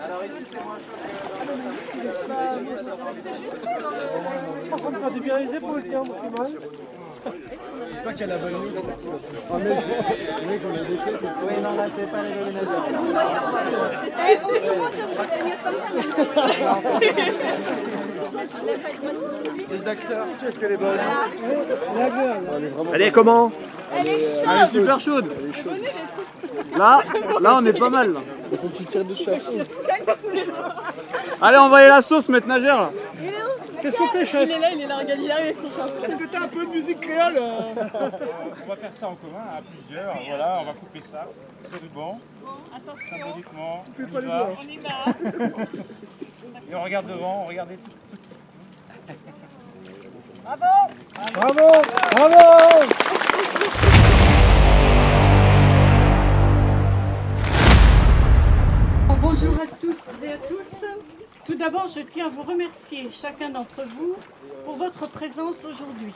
Alors ici c'est moins chaud que... Par contre, ça a débiralisé pour le tien, beaucoup mal. J'espère qu'il y a la bonne nuit. Ah mais le mec on a des têtes. Oui non là c'est pas les nageurs. Des acteurs. Qu'est-ce qu'elle est bonne. Elle est comment? Elle est super chaude. Elle est chaude. Là on est pas mal. Là. Il faut que tu tires dessus. Allez, envoyez la sauce, maître nageur là. Qu'est-ce qu'on fait, chef? Il est là, regarde, il arrive avec son chapeau. Est-ce que t'as un peu de musique créole? On va faire ça en commun à plusieurs. Voilà, on va couper ça. Ce ruban. Attention. Symboliquement. Coupez pas les doigts. On y va. Et on regarde devant, on regarde tout. Bravo! Bravo! Bonjour à toutes et à tous. Tout d'abord, je tiens à vous remercier chacun d'entre vous pour votre présence aujourd'hui.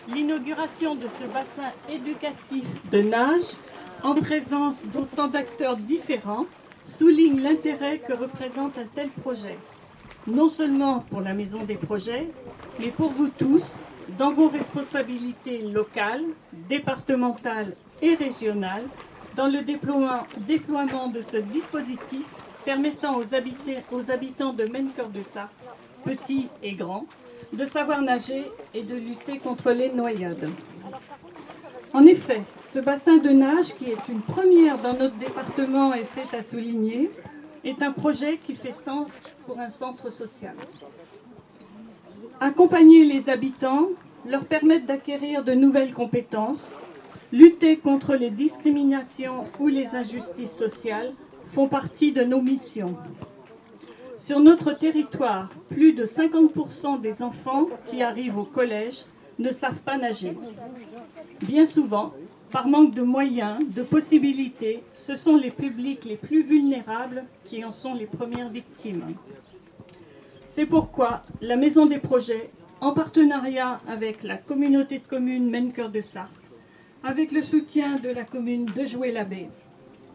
L'inauguration de ce bassin éducatif de nage, en présence d'autant d'acteurs différents, souligne l'intérêt que représente un tel projet. Non seulement pour la Maison des Projets, mais pour vous tous, dans vos responsabilités locales, départementales et régionales, dans le déploiement de ce dispositif permettant aux habitants de Maine-Cœur-de-Sarthe, petits et grands, de savoir nager et de lutter contre les noyades. En effet, ce bassin de nage, qui est une première dans notre département et c'est à souligner, est un projet qui fait sens pour un centre social. Accompagner les habitants, leur permettre d'acquérir de nouvelles compétences, lutter contre les discriminations ou les injustices sociales font partie de nos missions. Sur notre territoire, plus de 50% des enfants qui arrivent au collège ne savent pas nager. Bien souvent, par manque de moyens, de possibilités, ce sont les publics les plus vulnérables qui en sont les premières victimes. C'est pourquoi la Maison des Projets, en partenariat avec la communauté de communes Maine-Cœur-de-Sarthe, avec le soutien de la commune de Joué-la-Baie,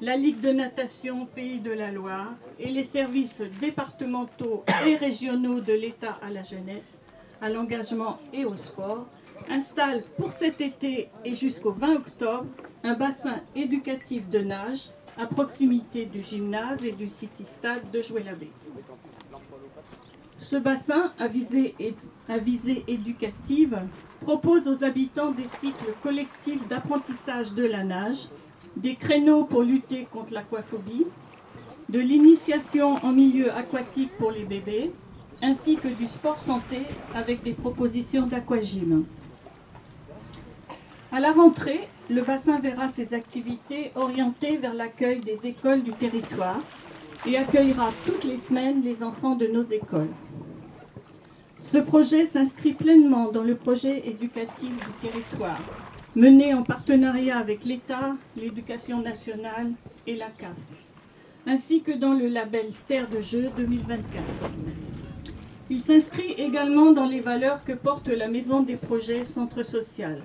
la Ligue de natation Pays de la Loire et les services départementaux et régionaux de l'État à la jeunesse, à l'engagement et au sport, installe pour cet été et jusqu'au 20 octobre un bassin éducatif de nage à proximité du gymnase et du city-stade de Joué-la-Baie. Ce bassin à visée éducative propose aux habitants des cycles collectifs d'apprentissage de la nage, des créneaux pour lutter contre l'aquaphobie, de l'initiation en milieu aquatique pour les bébés, ainsi que du sport santé avec des propositions d'aquagym. À la rentrée, le bassin verra ses activités orientées vers l'accueil des écoles du territoire et accueillera toutes les semaines les enfants de nos écoles. Ce projet s'inscrit pleinement dans le projet éducatif du territoire, mené en partenariat avec l'État, l'Éducation nationale et la CAF, ainsi que dans le label Terre de Jeux 2024. Il s'inscrit également dans les valeurs que porte la Maison des Projets Centre Social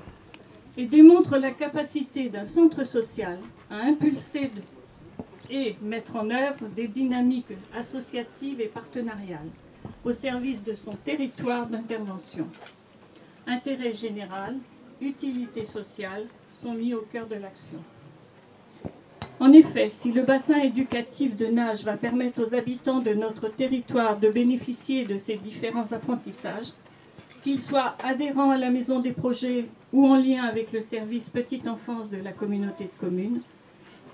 et démontre la capacité d'un centre social à impulser et mettre en œuvre des dynamiques associatives et partenariales au service de son territoire d'intervention. Intérêt général, utilité sociale sont mis au cœur de l'action. En effet, si le bassin éducatif de nage va permettre aux habitants de notre territoire de bénéficier de ces différents apprentissages, qu'ils soient adhérents à la Maison des Projets ou en lien avec le service Petite Enfance de la communauté de communes,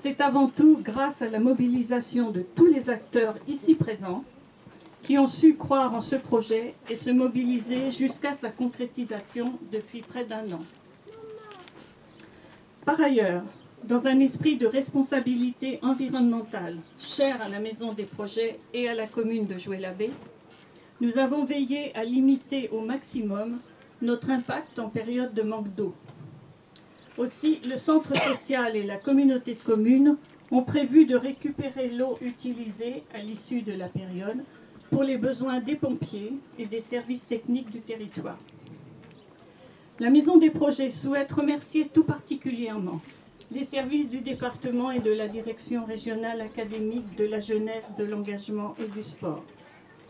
c'est avant tout grâce à la mobilisation de tous les acteurs ici présents qui ont su croire en ce projet et se mobiliser jusqu'à sa concrétisation depuis près d'1 an. Par ailleurs, dans un esprit de responsabilité environnementale cher à la Maison des Projets et à la commune de Joué-la-Baie, nous avons veillé à limiter au maximum notre impact en période de manque d'eau. Aussi, le centre social et la communauté de communes ont prévu de récupérer l'eau utilisée à l'issue de la période pour les besoins des pompiers et des services techniques du territoire. La Maison des Projets souhaite remercier tout particulièrement les services du département et de la direction régionale académique de la jeunesse, de l'engagement et du sport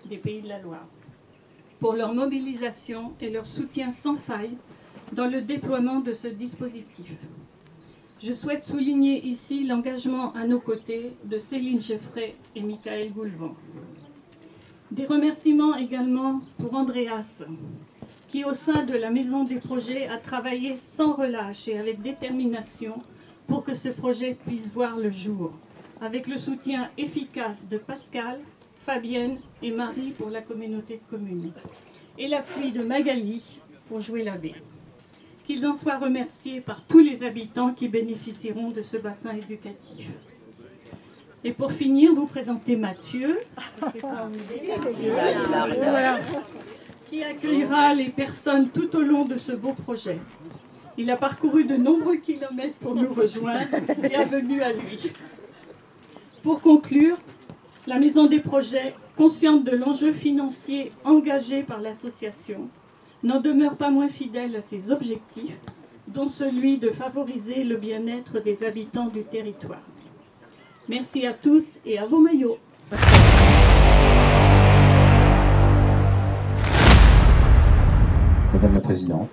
des Pays de la Loire, pour leur mobilisation et leur soutien sans faille dans le déploiement de ce dispositif. Je souhaite souligner ici l'engagement à nos côtés de Céline Geffray et Michael Goulvan. Des remerciements également pour Andreas, qui au sein de la Maison des Projets a travaillé sans relâche et avec détermination pour que ce projet puisse voir le jour, avec le soutien efficace de Pascal, Fabienne et Marie pour la communauté de communes, et l'appui de Magali pour jouer la baie. Qu'ils en soient remerciés par tous les habitants qui bénéficieront de ce bassin éducatif. Et pour finir, vous présentez Mathieu, voilà, qui accueillera les personnes tout au long de ce beau projet. Il a parcouru de nombreux kilomètres pour nous rejoindre, bienvenue à lui. Pour conclure, la Maison des Projets, consciente de l'enjeu financier engagé par l'association, n'en demeure pas moins fidèle à ses objectifs, dont celui de favoriser le bien-être des habitants du territoire. Merci à tous et à vos maillots. Madame la Présidente,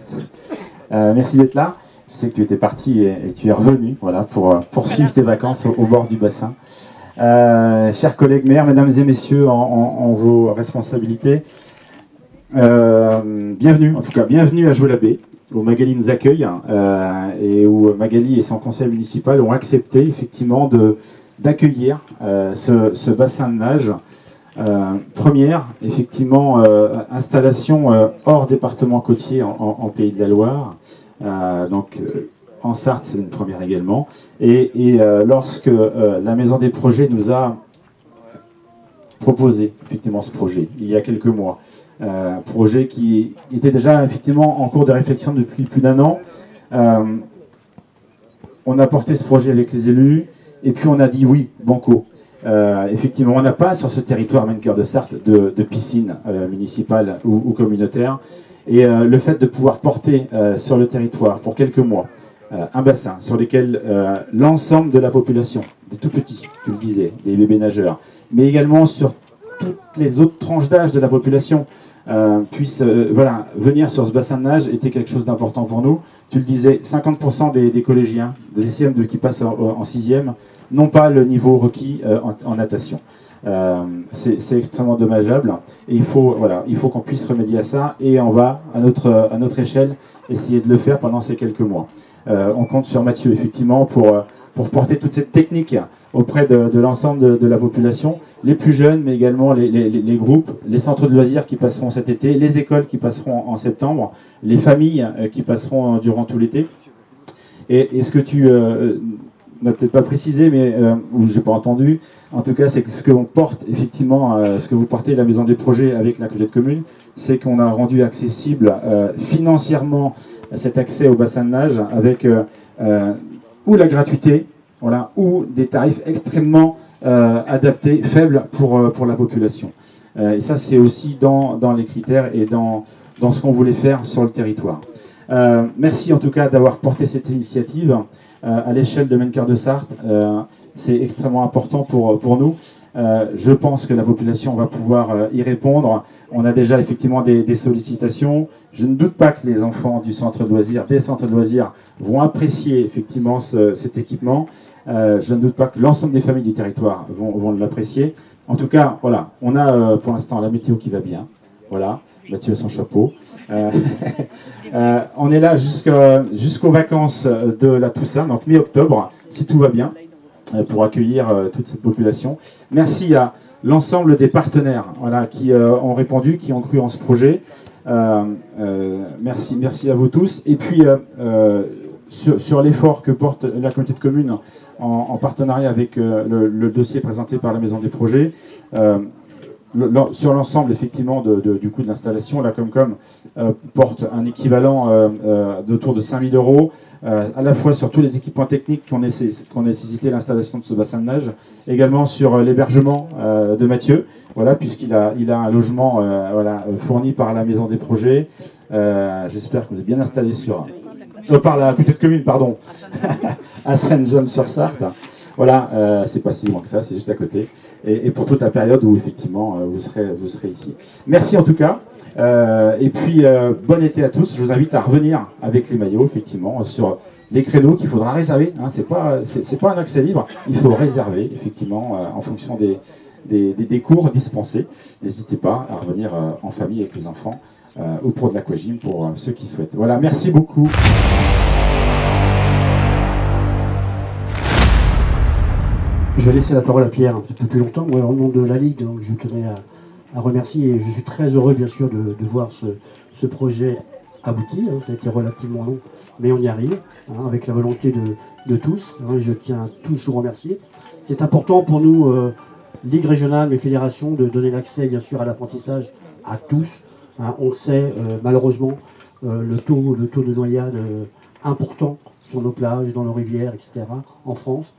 merci d'être là. Je sais que tu étais parti et tu es revenu voilà, pour poursuivre tes vacances au bord du bassin. Chers collègues maires, mesdames et messieurs, en vos responsabilités, bienvenue, en tout cas, bienvenue à Jouer-la-Baie, où Magali nous accueille et où Magali et son conseil municipal ont accepté effectivement d'accueillir ce bassin de nage. Première, effectivement, installation hors département côtier en Pays de la Loire. Donc, en Sarthe, c'est une première également. Et lorsque la Maison des Projets nous a proposé effectivement ce projet, il y a quelques mois, projet qui était déjà effectivement en cours de réflexion depuis plus d'un an, on a porté ce projet avec les élus, et puis on a dit oui, banco. Effectivement, on n'a pas sur ce territoire Maine-Cœur de Sarthe de piscine municipale ou communautaire. Et le fait de pouvoir porter sur le territoire pour quelques mois un bassin sur lequel l'ensemble de la population, des tout petits, tu le disais, des bébés nageurs, mais également sur toutes les autres tranches d'âge de la population puissent voilà, venir sur ce bassin de nage était quelque chose d'important pour nous. Tu le disais, 50% des collégiens, des CM2 qui passent en 6e, n'ont pas le niveau requis en natation. C'est extrêmement dommageable et il faut qu'on puisse remédier à ça et on va à notre échelle essayer de le faire pendant ces quelques mois. On compte sur Mathieu effectivement pour porter toute cette technique auprès de l'ensemble de la population, les plus jeunes mais également les groupes, les centres de loisirs qui passeront cet été, les écoles qui passeront en septembre, les familles qui passeront durant tout l'été. Et ce que tu n'a peut-être pas précisé, mais ou j'ai pas entendu, en tout cas c'est que ce que l'on porte effectivement, ce que vous portez la Maison des Projets avec la communauté de communes, c'est qu'on a rendu accessible financièrement cet accès au bassin de nage avec ou la gratuité, voilà, ou des tarifs extrêmement adaptés, faibles pour la population. Et ça c'est aussi dans les critères et dans ce qu'on voulait faire sur le territoire. Merci en tout cas d'avoir porté cette initiative à l'échelle de Maine-Cœur de Sarthe. C'est extrêmement important pour nous. Je pense que la population va pouvoir y répondre. On a déjà effectivement des sollicitations. Je ne doute pas que les enfants du centre de loisirs, des centres de loisirs, vont apprécier effectivement cet équipement. Je ne doute pas que l'ensemble des familles du territoire vont l'apprécier. En tout cas, voilà, on a pour l'instant la météo qui va bien. Voilà, Mathieu a son chapeau. On est là jusqu'aux vacances de la Toussaint, donc mi-octobre, si tout va bien, pour accueillir toute cette population. Merci à l'ensemble des partenaires voilà, qui ont répondu, qui ont cru en ce projet. Merci à vous tous. Et puis, sur l'effort que porte la communauté de communes en partenariat avec le dossier présenté par la Maison des Projets, sur l'ensemble effectivement du coût de l'installation, la Comcom porte un équivalent d'autour de 5 000 €, à la fois sur tous les équipements techniques qui ont nécessité l'installation de ce bassin de nage, également sur l'hébergement de Mathieu, voilà, puisqu'il a un logement voilà, fourni par la Maison des Projets. J'espère que vous êtes bien installé sur par la petite commune, pardon, à Saint-James-sur-Sarthe. Voilà, c'est pas si loin que ça, c'est juste à côté. Et pour toute la période où effectivement vous serez ici. Merci en tout cas. Et puis bon été à tous. Je vous invite à revenir avec les maillots effectivement sur les créneaux qu'il faudra réserver. Hein, c'est pas un accès libre. Il faut réserver effectivement en fonction des cours dispensés. N'hésitez pas à revenir en famille avec les enfants ou pour de l'aquagym pour ceux qui souhaitent. Voilà, merci beaucoup. Je vais laisser la parole à Pierre un petit peu plus longtemps. Moi, au nom de la Ligue, donc, je tenais à remercier et je suis très heureux, bien sûr, de voir ce projet abouti. Hein. Ça a été relativement long, mais on y arrive, hein, avec la volonté de tous. Hein, je tiens à tous vous remercier. C'est important pour nous, Ligue régionale, mais fédérations, de donner l'accès, bien sûr, à l'apprentissage à tous. Hein. On sait, malheureusement, le taux de noyade important sur nos plages, dans nos rivières, etc., en France.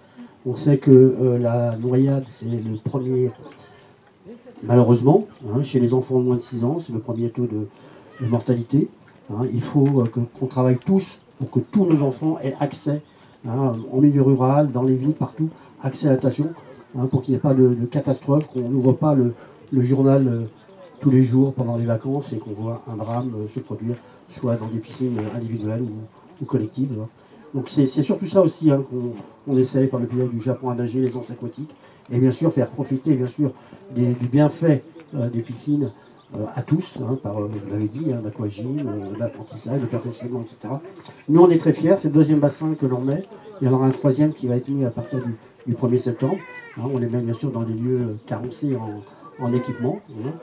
On sait que la noyade, c'est le premier, malheureusement, hein, chez les enfants de moins de 6 ans, c'est le premier taux de mortalité. Hein. Il faut qu'on travaille tous pour que tous nos enfants aient accès, hein, en milieu rural, dans les villes, partout, accès à la natation, hein, pour qu'il n'y ait pas de catastrophe, qu'on n'ouvre pas le journal tous les jours pendant les vacances et qu'on voit un drame se produire, soit dans des piscines individuelles ou collectives. Hein. Donc c'est surtout ça aussi, hein, qu'on essaye par le biais du Japon à nager, les anses aquatiques, et bien sûr faire profiter bien sûr du bienfait des piscines à tous, hein, par, vous l'avez dit, hein, l'aquagym, l'apprentissage, le perfectionnement, etc. Nous on est très fiers, c'est le deuxième bassin que l'on met, il y en aura un troisième qui va être mis à partir du 1er septembre. Hein, on les met bien sûr dans des lieux carencés en équipement, hein,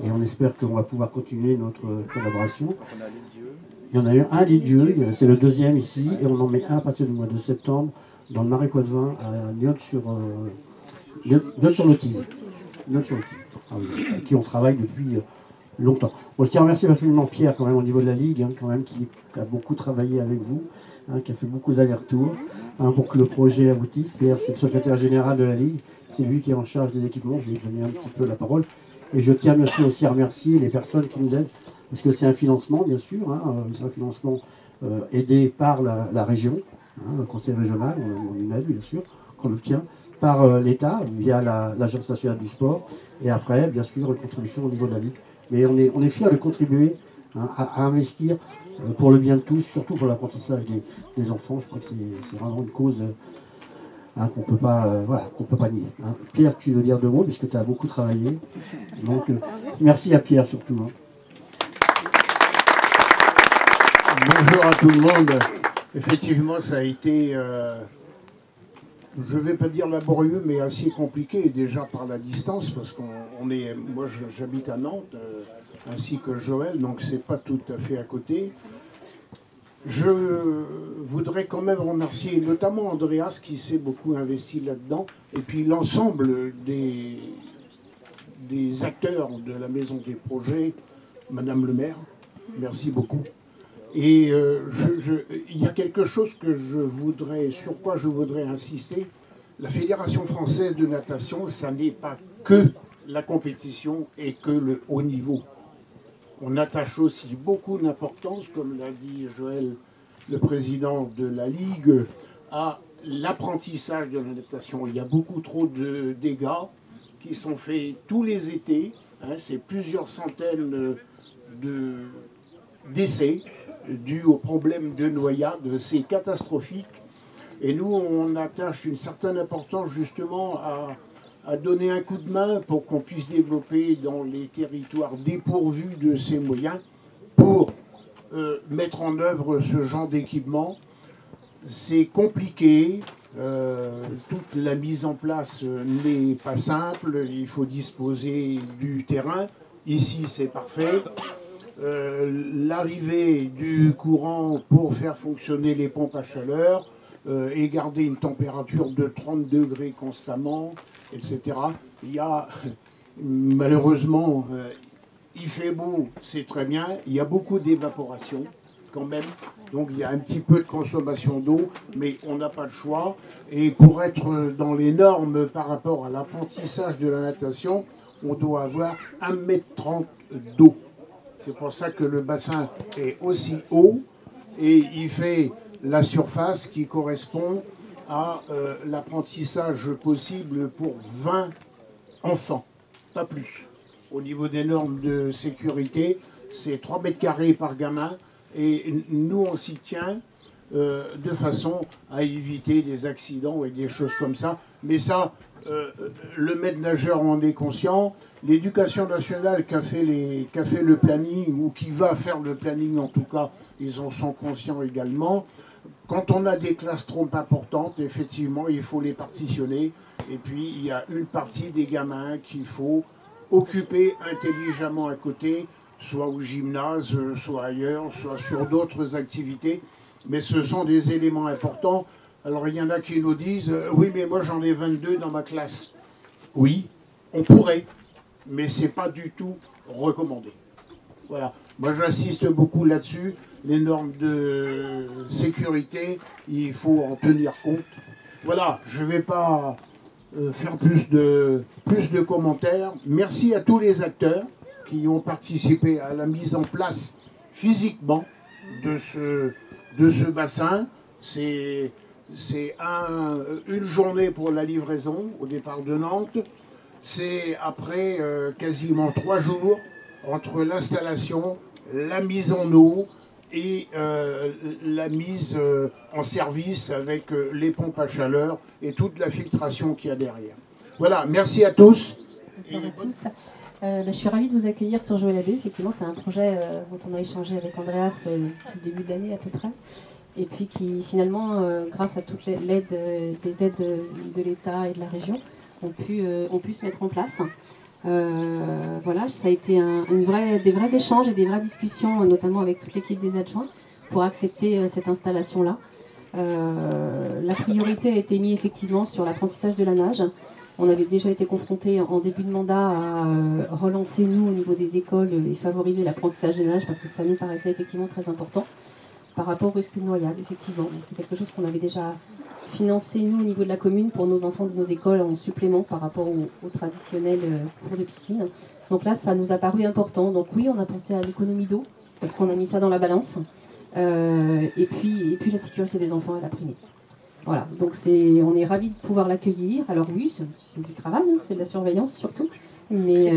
et on espère qu'on va pouvoir continuer notre collaboration. Il y en a eu un Dieu, c'est le deuxième ici, et on en met un à partir du mois de septembre dans le Marais Poitevin à Niort-sur-Lotise, avec qui on travaille depuis longtemps. Bon, je tiens à remercier absolument Pierre quand même au niveau de la Ligue, hein, quand même, qui a beaucoup travaillé avec vous, hein, qui a fait beaucoup d'allers-retours, hein, pour que le projet aboutisse. Pierre, c'est le secrétaire général de la Ligue, c'est lui qui est en charge des équipements, je vais lui donner un petit peu la parole. Et je tiens bien sûr aussi à remercier les personnes qui nous aident, parce que c'est un financement, bien sûr, hein, c'est un financement aidé par la région, hein, le conseil régional, on y aide, bien sûr, qu'on obtient, par l'État, via l'Agence nationale du sport, et après, bien sûr, une contribution au niveau de la Ligue. Mais on est fiers de contribuer, hein, à investir pour le bien de tous, surtout pour l'apprentissage des enfants. Je crois que c'est vraiment une cause hein, qu'on peut pas, qu'on peut pas nier. Hein. Pierre, tu veux dire 2 mots, puisque tu as beaucoup travaillé. Donc, merci à Pierre surtout. Hein. Bonjour à tout le monde. Effectivement, ça a été, je ne vais pas dire laborieux, mais assez compliqué déjà par la distance, parce moi j'habite à Nantes, ainsi que Joël, donc c'est pas tout à fait à côté. Je voudrais quand même remercier notamment Andreas qui s'est beaucoup investi là-dedans, et puis l'ensemble des acteurs de la Maison des Projets, Madame le maire, merci beaucoup. Et il y a quelque chose sur quoi je voudrais insister. La Fédération française de natation, ça n'est pas que la compétition et que le haut niveau. On attache aussi beaucoup d'importance, comme l'a dit Joël, le président de la Ligue, à l'apprentissage de la natation. Il y a beaucoup trop de dégâts qui sont faits tous les étés. Hein, c'est plusieurs centaines d'essais dus aux problèmes de noyade, c'est catastrophique. Et nous, on attache une certaine importance justement à donner un coup de main pour qu'on puisse développer dans les territoires dépourvus de ces moyens pour mettre en œuvre ce genre d'équipement. C'est compliqué, toute la mise en place n'est pas simple, il faut disposer du terrain. Ici, c'est parfait. L'arrivée du courant pour faire fonctionner les pompes à chaleur et garder une température de 30 degrés constamment, etc. Il y a, malheureusement, il fait beau, c'est très bien, il y a beaucoup d'évaporation quand même, donc il y a un petit peu de consommation d'eau, mais on n'a pas le choix. Et pour être dans les normes par rapport à l'apprentissage de la natation, on doit avoir 1,30 m d'eau. C'est pour ça que le bassin est aussi haut. et il fait la surface qui correspond à l'apprentissage possible pour 20 enfants, pas plus. Au niveau des normes de sécurité, c'est 3 mètres carrés par gamin, et nous on s'y tient de façon à éviter des accidents et des choses comme ça. Mais ça, le maître nageur en est conscient. L'éducation nationale qui a fait le planning, ou qui va faire le planning en tout cas, ils en sont conscients également. Quand on a des classes trop importantes, effectivement, il faut les partitionner. Et puis, il y a une partie des gamins qu'il faut occuper intelligemment à côté, soit au gymnase, soit ailleurs, soit sur d'autres activités. Mais ce sont des éléments importants. Alors, il y en a qui nous disent « Oui, mais moi, j'en ai 22 dans ma classe. » Oui, on pourrait, mais ce n'est pas du tout recommandé. Voilà. Moi, j'insiste beaucoup là-dessus. Les normes de sécurité, il faut en tenir compte. Voilà, je ne vais pas faire plus de commentaires. Merci à tous les acteurs qui ont participé à la mise en place physiquement de ce bassin. C'est une journée pour la livraison au départ de Nantes. C'est après quasiment 3 jours entre l'installation, la mise en eau et la mise en service avec les pompes à chaleur et toute la filtration qu'il y a derrière. Voilà, merci à tous. Bonsoir à tous. Je suis ravie de vous accueillir sur Joël Abbé. Effectivement, c'est un projet dont on a échangé avec Andreas depuis le début de l'année à peu près. Et puis qui finalement, grâce à toute l'aide des aides de l'État et de la région, ont pu se mettre en place. Voilà, ça a été des vrais échanges et des vraies discussions, notamment avec toute l'équipe des adjoints, pour accepter cette installation-là. La priorité a été mise effectivement sur l'apprentissage de la nage. On avait déjà été confrontés en début de mandat à relancer, nous, au niveau des écoles, et favoriser l'apprentissage de la nage, parce que ça nous paraissait effectivement très important par rapport au risque de noyade, effectivement. Donc c'est quelque chose qu'on avait déjà financé, nous, au niveau de la commune, pour nos enfants de nos écoles, en supplément par rapport au traditionnel cours de piscine. Donc là, ça nous a paru important. Donc oui, on a pensé à l'économie d'eau, parce qu'on a mis ça dans la balance. Et puis la sécurité des enfants, elle a primé. Voilà, donc on est ravis de pouvoir l'accueillir. Alors oui, c'est du travail, hein, c'est de la surveillance surtout. Mais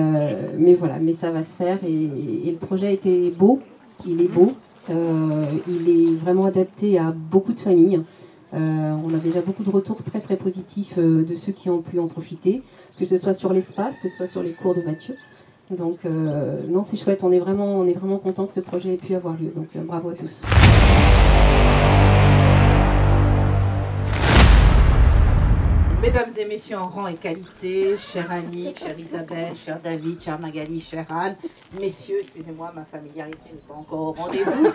voilà, mais ça va se faire. Et le projet était beau, il est beau. Il est vraiment adapté à beaucoup de familles. On a déjà beaucoup de retours très très positifs de ceux qui ont pu en profiter, que ce soit sur l'espace, que ce soit sur les cours de Mathieu. Donc non, c'est chouette, on est vraiment content que ce projet ait pu avoir lieu. Donc bravo à tous. Mesdames et messieurs en rang et qualité, chère Annick, chère Isabelle, cher David, chère Magali, chère Anne, messieurs, excusez-moi, ma familiarité n'est pas encore au rendez-vous,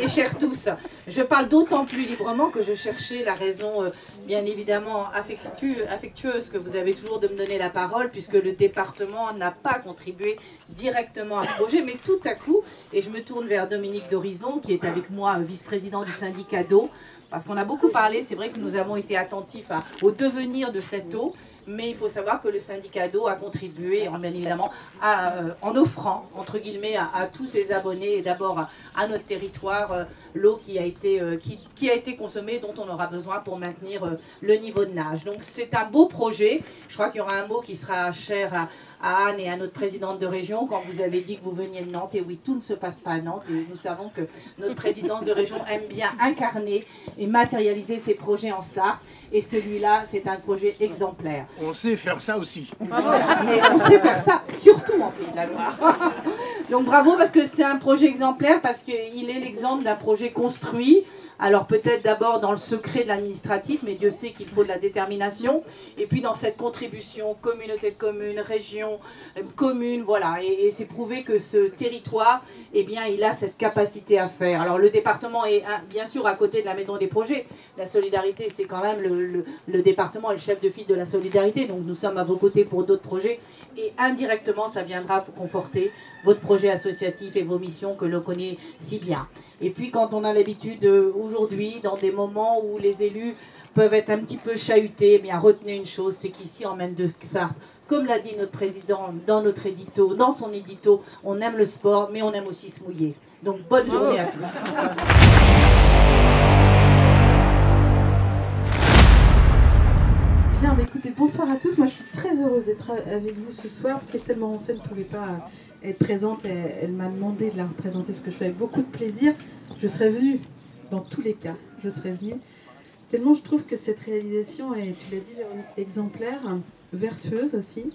et chers tous, je parle d'autant plus librement que je cherchais la raison, bien évidemment, affectueuse que vous avez toujours de me donner la parole, puisque le département n'a pas contribué directement à ce projet, mais tout à coup, et je me tourne vers Dominique d'Horizon, qui est avec moi vice-président du syndicat d'eau, parce qu'on a beaucoup parlé, c'est vrai que nous avons été attentifs au devenir de cette eau, mais il faut savoir que le syndicat d'eau a contribué, bien évidemment, en offrant, entre guillemets, à tous ses abonnés, et d'abord à notre territoire, l'eau qui a été consommée, dont on aura besoin pour maintenir le niveau de nage. Donc c'est un beau projet. Je crois qu'il y aura un mot qui sera cher à Anne et à notre présidente de région quand vous avez dit que vous veniez de Nantes. Et oui, tout ne se passe pas à Nantes. Et nous savons que notre présidente de région aime bien incarner et matérialiser ses projets en Sarthe. Et celui-là, c'est un projet exemplaire. On sait faire ça aussi. Et on sait faire ça, surtout en Pays de la Loire. Donc bravo, parce que c'est un projet exemplaire, parce qu'il est l'exemple d'un projet construit. Alors peut-être d'abord dans le secret de l'administratif, mais Dieu sait qu'il faut de la détermination. Et puis dans cette contribution, communauté de communes, région, commune, voilà. Et c'est prouvé que ce territoire, eh bien, il a cette capacité à faire. Alors le département est bien sûr à côté de la maison des projets. La solidarité, c'est quand même le département et le chef de file de la solidarité. Donc nous sommes à vos côtés pour d'autres projets. Et indirectement, ça viendra conforter votre projet associatif et vos missions que l'on connaît si bien. Et puis quand on a l'habitude aujourd'hui, dans des moments où les élus peuvent être un petit peu chahutés, eh bien retenez une chose, c'est qu'ici en Maine de Sarthe, comme l'a dit notre président dans notre édito, dans son édito, on aime le sport, mais on aime aussi se mouiller. Donc bonne journée à tous. écoutez, bonsoir à tous. Moi, je suis très heureuse d'être avec vous ce soir. Christelle Morancet ne pouvait pas être présente. Elle m'a demandé de la représenter, ce que je fais avec beaucoup de plaisir. Je serais venue, dans tous les cas, je serais venue. Tellement je trouve que cette réalisation est, tu l'as dit Véronique, exemplaire, vertueuse aussi.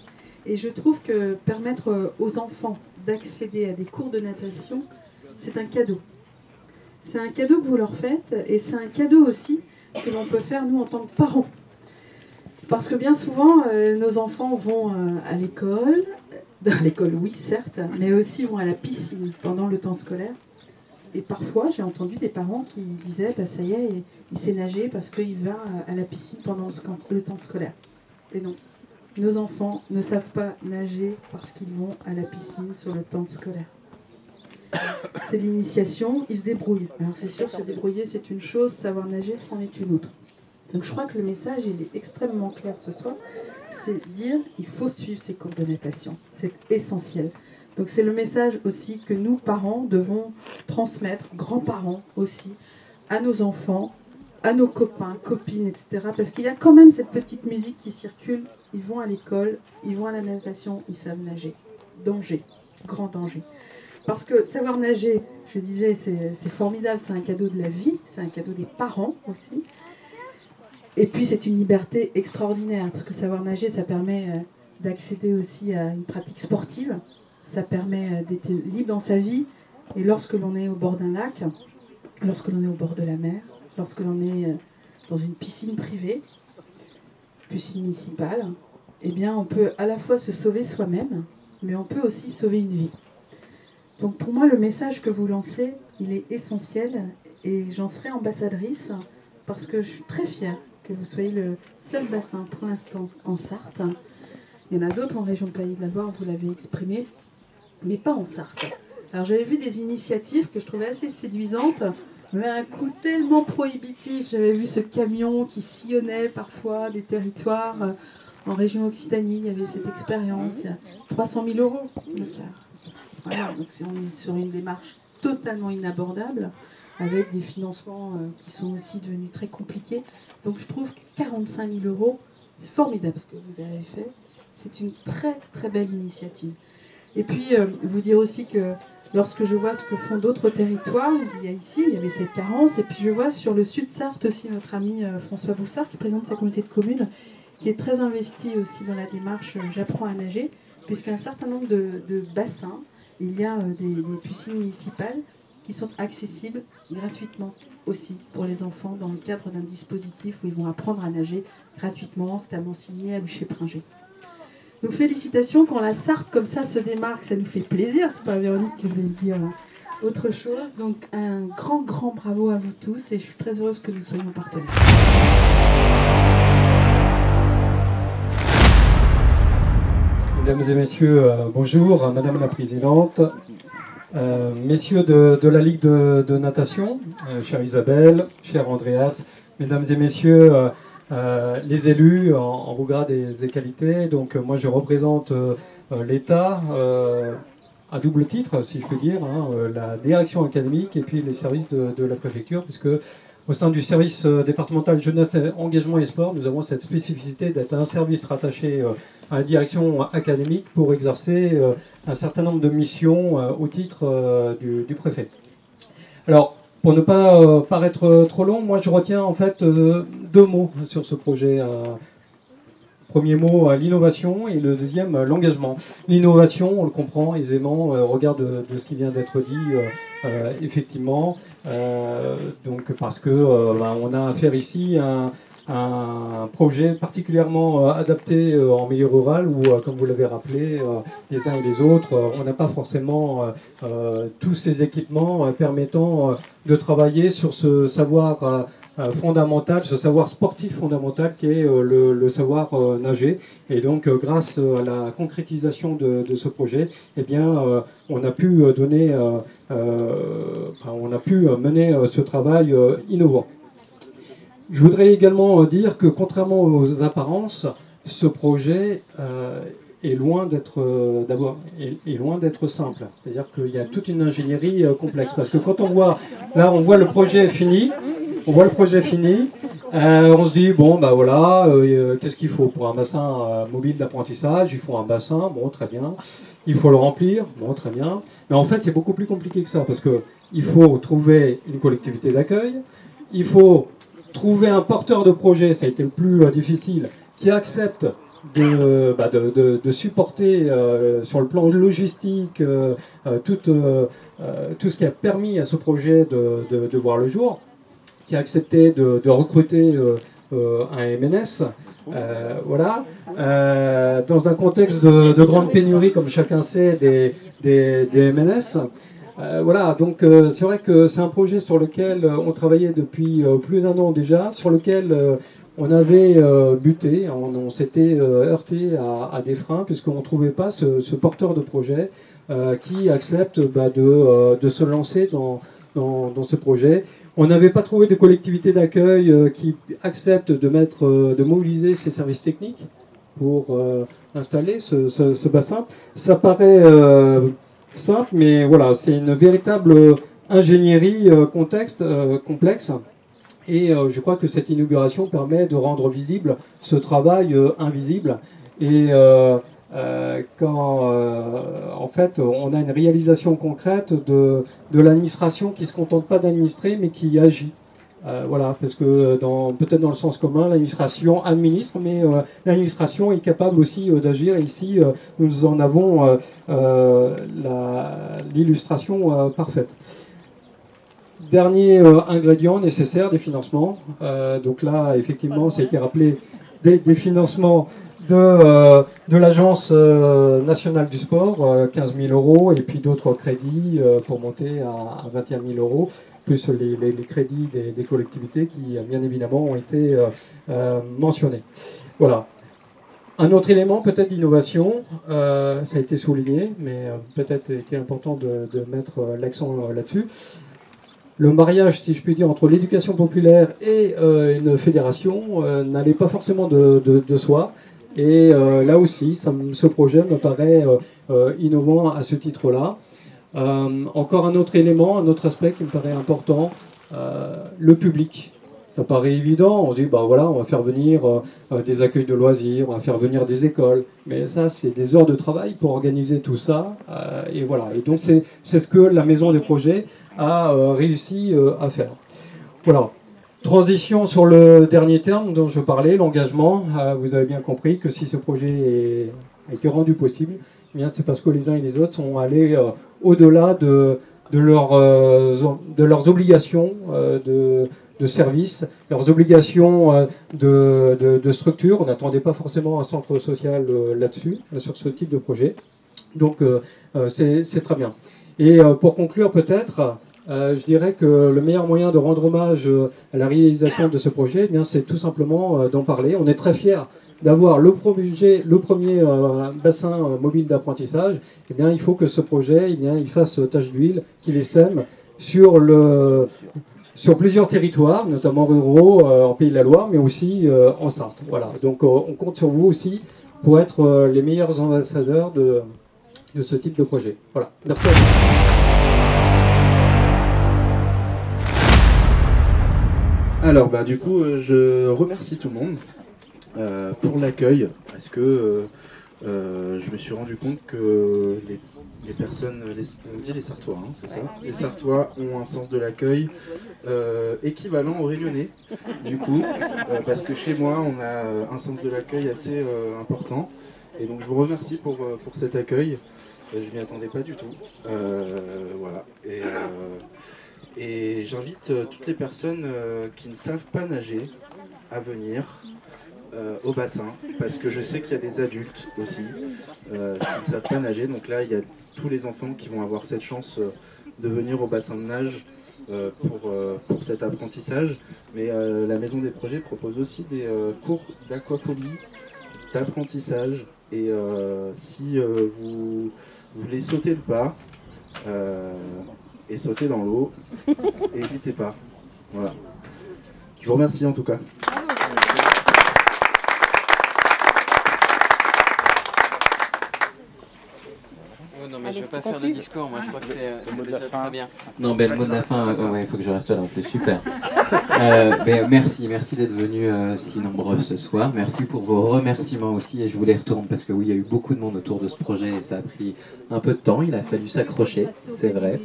Et je trouve que permettre aux enfants d'accéder à des cours de natation, c'est un cadeau. C'est un cadeau que vous leur faites et c'est un cadeau aussi que l'on peut faire nous en tant que parents. Parce que bien souvent, nos enfants vont à l'école oui certes, mais aussi vont à la piscine pendant le temps scolaire. Et parfois, j'ai entendu des parents qui disaient bah, « ça y est, il sait nager parce qu'il va à la piscine pendant le temps scolaire ». Et non, nos enfants ne savent pas nager parce qu'ils vont à la piscine sur le temps scolaire. C'est l'initiation, ils se débrouillent. Alors c'est sûr, se débrouiller c'est une chose, savoir nager c'en est une autre. Donc je crois que le message il est extrêmement clair ce soir, c'est dire il faut suivre ces cours de natation, c'est essentiel. Donc c'est le message aussi que nous parents devons transmettre, grands-parents aussi, à nos enfants, à nos copains, copines, etc. Parce qu'il y a quand même cette petite musique qui circule, ils vont à l'école, ils vont à la natation, ils savent nager. Danger, grand danger. Parce que savoir nager, je disais, c'est formidable, c'est un cadeau de la vie, c'est un cadeau des parents aussi. Et puis c'est une liberté extraordinaire, parce que savoir nager, ça permet d'accéder aussi à une pratique sportive, ça permet d'être libre dans sa vie, et lorsque l'on est au bord d'un lac, lorsque l'on est au bord de la mer, lorsque l'on est dans une piscine privée, piscine municipale, eh bien on peut à la fois se sauver soi-même, mais on peut aussi sauver une vie. Donc pour moi, le message que vous lancez, il est essentiel et j'en serai ambassadrice parce que je suis très fière que vous soyez le seul bassin pour l'instant en Sarthe. Il y en a d'autres en région de Pays de la Loire, vous l'avez exprimé, mais pas en Sarthe. Alors j'avais vu des initiatives que je trouvais assez séduisantes, mais à un coût tellement prohibitif. J'avais vu ce camion qui sillonnait parfois des territoires en région Occitanie, il y avait cette expérience, 300 000 € le quart. Voilà, donc on est sur une démarche totalement inabordable, avec des financements qui sont aussi devenus très compliqués. Donc je trouve que 45 000 €, c'est formidable ce que vous avez fait. C'est une très très belle initiative. Et puis vous dire aussi que lorsque je vois ce que font d'autres territoires, il y avait cette carence, et puis je vois sur le sud Sarthe aussi notre ami François Boussard, qui présente sa communauté de communes, qui est très investi aussi dans la démarche J'apprends à nager, puisqu'un certain nombre de bassins, il y a des piscines municipales qui sont accessibles gratuitement aussi pour les enfants dans le cadre d'un dispositif où ils vont apprendre à nager gratuitement, c'est à Monsigny, à Luché-Pringé. Donc félicitations, quand la Sarthe comme ça se démarque, ça nous fait plaisir, c'est pas Véronique que je vais dire autre chose. Donc un grand bravo à vous tous et je suis très heureuse que nous soyons partenaires. Mesdames et messieurs, bonjour, Madame la Présidente, messieurs de la Ligue de natation, chère Isabelle, cher Andreas, mesdames et messieurs, les élus en regard des égalités. Donc moi je représente l'État à double titre, si je peux dire, la direction académique et puis les services de la préfecture, puisque au sein du service départemental jeunesse, engagement et sport, nous avons cette spécificité d'être un service rattaché à la direction académique pour exercer un certain nombre de missions au titre du préfet. Alors, pour ne pas paraître trop long, moi je retiens en fait deux mots sur ce projet. Premier mot, l'innovation, et le deuxième, l'engagement. L'innovation, on le comprend aisément au regard de ce qui vient d'être dit, effectivement, donc parce que on a affaire ici à un projet particulièrement adapté en milieu rural où, comme vous l'avez rappelé, les uns et les autres, on n'a pas forcément tous ces équipements permettant de travailler sur ce savoir fondamental, ce savoir sportif fondamental qui est le savoir nager. Et donc grâce à la concrétisation de ce projet, eh bien, on a pu donner, on a pu mener ce travail innovant. Je voudrais également dire que contrairement aux apparences, ce projet est loin d'être simple. C'est-à-dire qu'il y a toute une ingénierie complexe. Parce que quand on voit, là on voit le projet fini, On se dit, bon, bah voilà, qu'est-ce qu'il faut pour un bassin mobile d'apprentissage? Il faut un bassin, bon, très bien. Il faut le remplir, bon, très bien. Mais en fait, c'est beaucoup plus compliqué que ça, parce qu'il faut trouver une collectivité d'accueil, il faut trouver un porteur de projet, ça a été le plus difficile, qui accepte de supporter sur le plan logistique tout ce qui a permis à ce projet de voir le jour, qui a accepté de recruter un MNS, voilà, dans un contexte de grande pénurie, comme chacun sait, des MNS. Voilà, donc c'est vrai que c'est un projet sur lequel on travaillait depuis plus d'1 an déjà, sur lequel on avait buté, on s'était heurté à des freins, puisqu'on ne trouvait pas ce porteur de projet qui accepte de se lancer dans ce projet. On n'avait pas trouvé de collectivité d'accueil qui accepte de mobiliser ses services techniques pour installer ce bassin. Ça paraît simple, mais voilà, c'est une véritable ingénierie complexe. Et je crois que cette inauguration permet de rendre visible ce travail invisible. Et en fait, on a une réalisation concrète de l'administration qui ne se contente pas d'administrer, mais qui agit. Voilà, parce que peut-être dans le sens commun, l'administration administre, mais l'administration est capable aussi d'agir. Ici, nous en avons l'illustration parfaite. Dernier ingrédient nécessaire, des financements. Donc là, effectivement, ça a été rappelé, des financements de l'Agence nationale du sport, 15 000 euros, et puis d'autres crédits pour monter à 21 000 euros, plus les crédits des collectivités qui, bien évidemment, ont été mentionnés. Voilà. Un autre élément, peut-être d'innovation, ça a été souligné, mais peut-être était important de mettre l'accent là-dessus. Le mariage, si je puis dire, entre l'éducation populaire et une fédération n'allait pas forcément de soi. Et là aussi, ce projet me paraît innovant à ce titre-là. Encore un autre élément, un autre aspect qui me paraît important, le public. Ça paraît évident, on dit, bah voilà, on va faire venir des accueils de loisirs, on va faire venir des écoles. Mais ça, c'est des heures de travail pour organiser tout ça. Et voilà. Et donc, c'est ce que la Maison des projets a réussi à faire. Voilà. Transition sur le dernier terme dont je parlais, l'engagement. Vous avez bien compris que si ce projet a été rendu possible, eh bien c'est parce que les uns et les autres sont allés au-delà de leurs obligations de service, leurs obligations de structure. On n'attendait pas forcément un centre social là-dessus, sur ce type de projet. Donc c'est très bien. Et pour conclure peut-être, je dirais que le meilleur moyen de rendre hommage à la réalisation de ce projet, eh bien, c'est tout simplement d'en parler. On est très fiers d'avoir le premier bassin mobile d'apprentissage. Eh bien, il faut que ce projet, eh bien, il fasse tache d'huile, qu'il essaime sur plusieurs territoires, notamment ruraux en Pays de la Loire, mais aussi en Sarthe. Voilà. Donc on compte sur vous aussi pour être les meilleurs ambassadeurs de ce type de projet. Voilà. Merci à vous. Alors, du coup, je remercie tout le monde pour l'accueil, parce que je me suis rendu compte que les personnes, on dit les Sartois, hein, c'est ça? Les Sartois ont un sens de l'accueil équivalent aux Réunionnais, du coup, parce que chez moi, on a un sens de l'accueil assez important. Et donc, je vous remercie pour cet accueil. Je m'y attendais pas du tout. Voilà. Et j'invite toutes les personnes qui ne savent pas nager à venir au bassin, parce que je sais qu'il y a des adultes aussi qui ne savent pas nager. Donc là, il y a tous les enfants qui vont avoir cette chance de venir au bassin de nage pour cet apprentissage. Mais la Maison des projets propose aussi des cours d'aquaphobie, d'apprentissage. Et si vous voulez sauter le pas, et sauter dans l'eau, n'hésitez pas. Voilà. Je vous remercie en tout cas. non, mais Allez, je vais pas tu faire le conclus. discours, moi je crois que c'est déjà très bien. Non, ben, le mot de la fin, il faut que je reste là en plus, super. Merci d'être venus si nombreux ce soir. Merci pour vos remerciements aussi, et je vous les retourne parce que oui, il y a eu beaucoup de monde autour de ce projet et ça a pris un peu de temps, il a fallu s'accrocher, c'est vrai.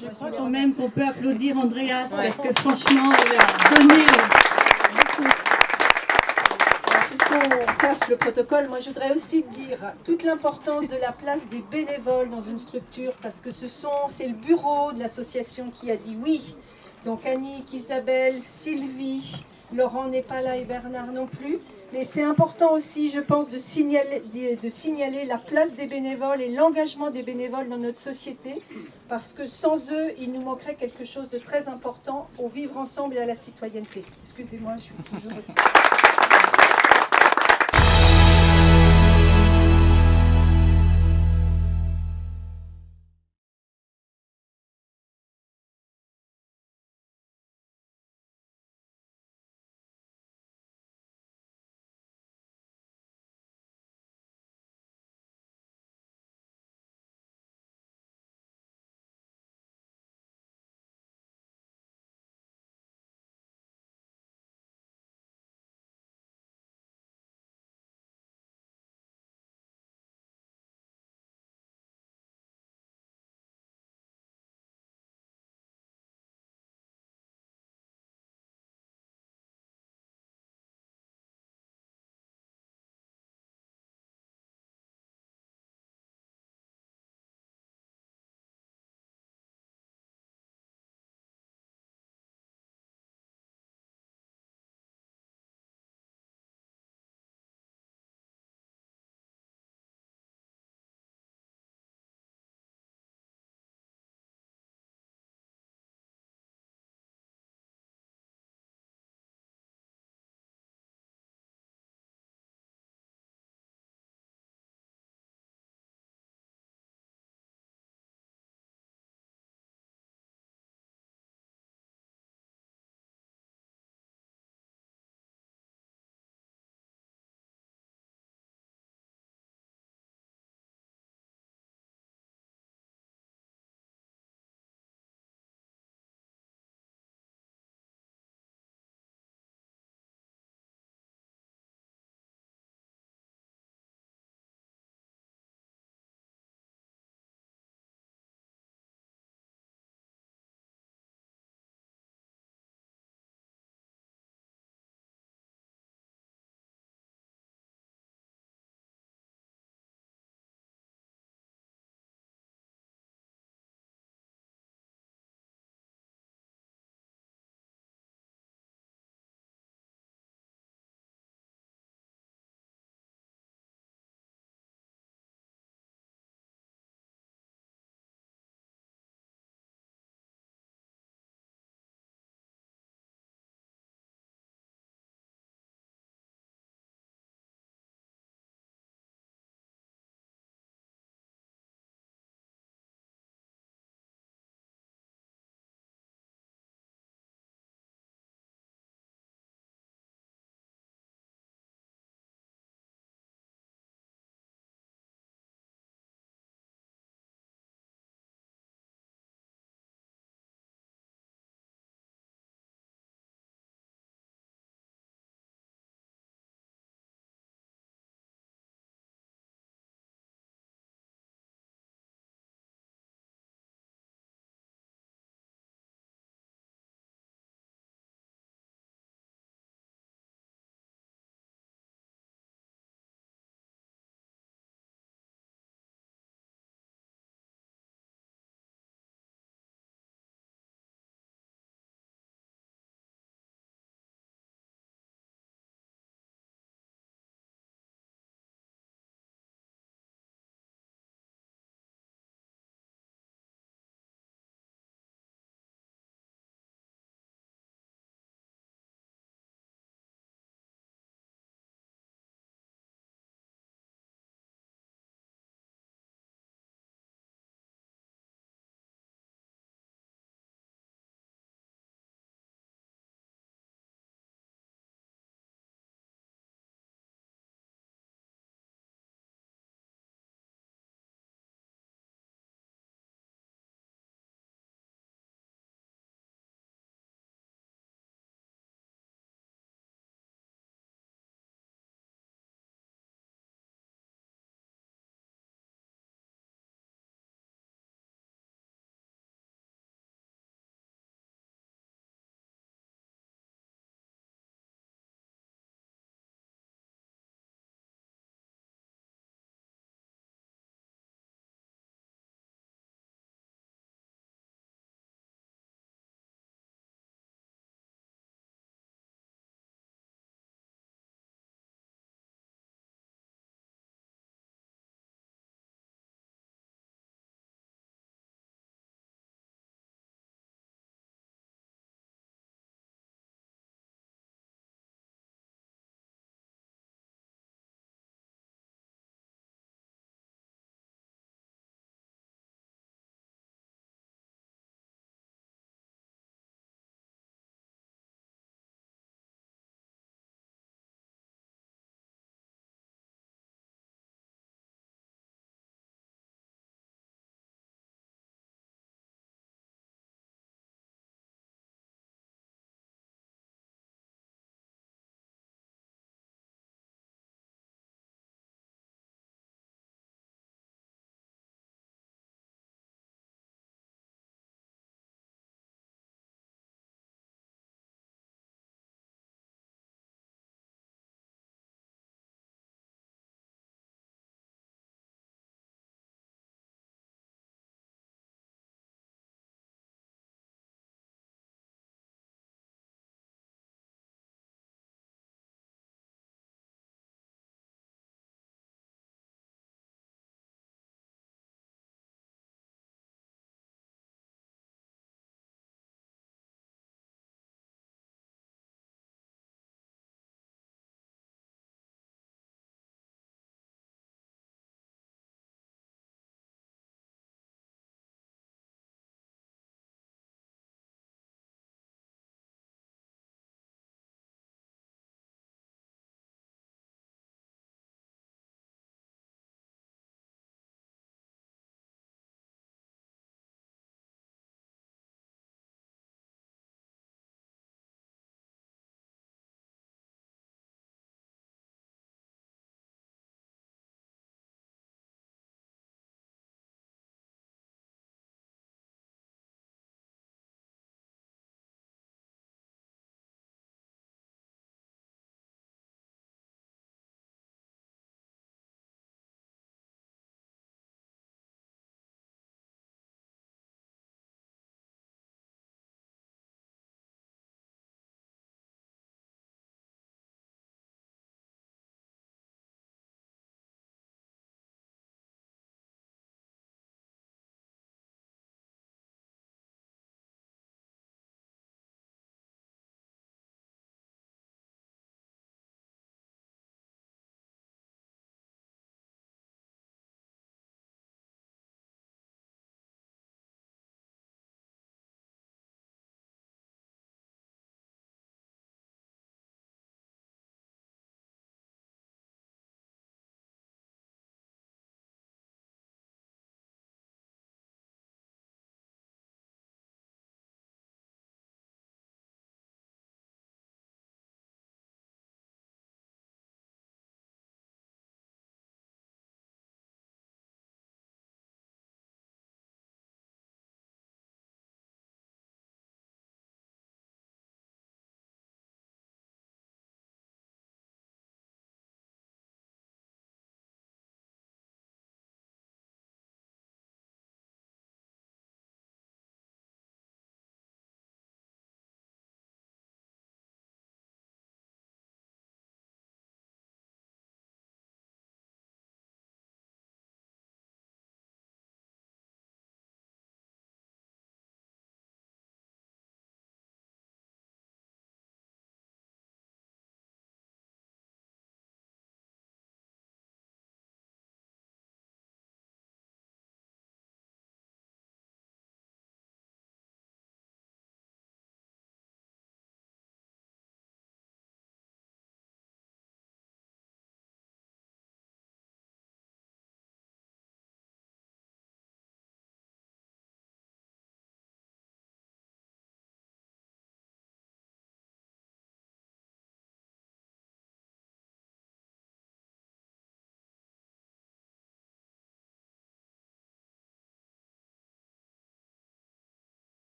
Je crois quand même qu'on peut applaudir Andreas, parce que franchement, il a donné beaucoup. Puisqu'on casse le protocole, moi je voudrais aussi dire toute l'importance de la place des bénévoles dans une structure, parce que c'est le bureau de l'association qui a dit oui. Donc Annick, Isabelle, Sylvie, Laurent n'est pas là et Bernard non plus. Mais c'est important aussi, je pense, de signaler la place des bénévoles et l'engagement des bénévoles dans notre société, parce que sans eux, il nous manquerait quelque chose de très important au vivre ensemble et à la citoyenneté. Excusez-moi, je suis toujours aussi...